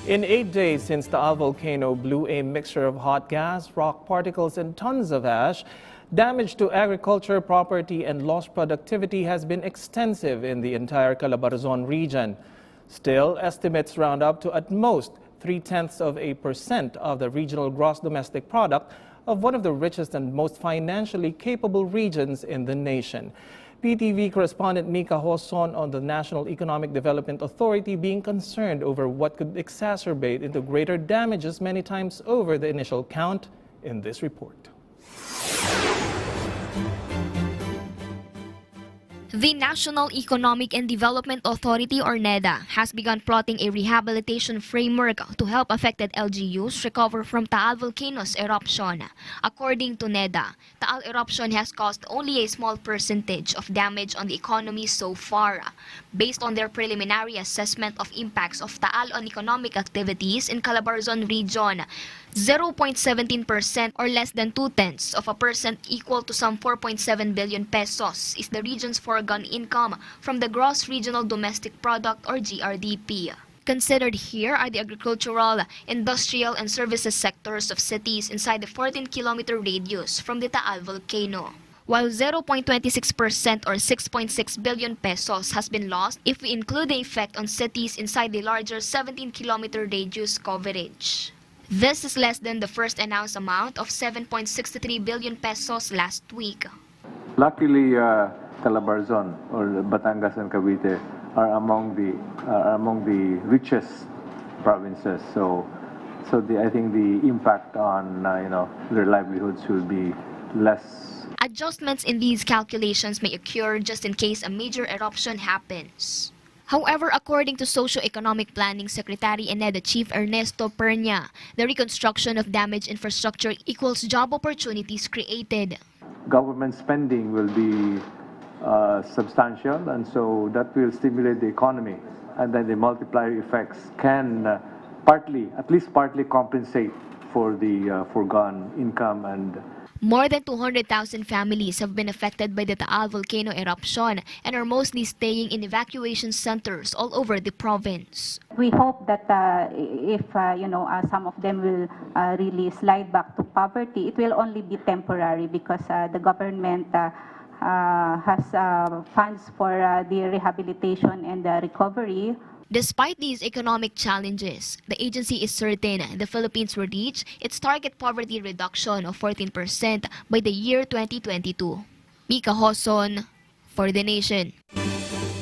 In 8 days since the Taal volcano blew a mixture of hot gas, rock particles, and tons of ash, damage to agriculture, property, and lost productivity has been extensive in the entire Calabarzon region. Still, estimates round up to at most 0.3% of the regional gross domestic product of one of the richest and most financially capable regions in the nation. PTV correspondent Mika Hoson on the National Economic Development Authority being concerned over what could exacerbate into greater damages many times over the initial count in this report. The National Economic and Development Authority, or NEDA, has begun plotting a rehabilitation framework to help affected LGUs recover from Taal volcano's eruption. According to NEDA, Taal eruption has caused only a small percentage of damage on the economy so far. Based on their preliminary assessment of impacts of Taal on economic activities in Calabarzon region, 0.17% or less than 0.2% equal to some 4.7 billion pesos is the region's foregone income from the gross regional domestic product, or GRDP. Considered here are the agricultural, industrial, and services sectors of cities inside the 14-kilometer radius from the Taal volcano. While 0.26% or 6.6 billion pesos has been lost if we include the effect on cities inside the larger 17-kilometer radius coverage. This is less than the first announced amount of 7.63 billion pesos last week. Luckily, Calabarzon or Batangas and Cavite are among the richest provinces. So I think the impact on their livelihoods will be less. Adjustments in these calculations may occur just in case a major eruption happens. However, according to Socio-Economic Planning Secretary and NEDA Chief Ernesto Pernia, the reconstruction of damaged infrastructure equals job opportunities created. Government spending will be substantial, and so that will stimulate the economy, and then the multiplier effects can at least partly compensate for the foregone income. And more than 200,000 families have been affected by the Taal volcano eruption and are mostly staying in evacuation centers all over the province. We hope that if some of them will really slide back to poverty, it will only be temporary because the government has funds for the rehabilitation and the recovery. Despite these economic challenges, the agency is certain the Philippines will reach its target poverty reduction of 14% by the year 2022. Mika Hoson for The Nation.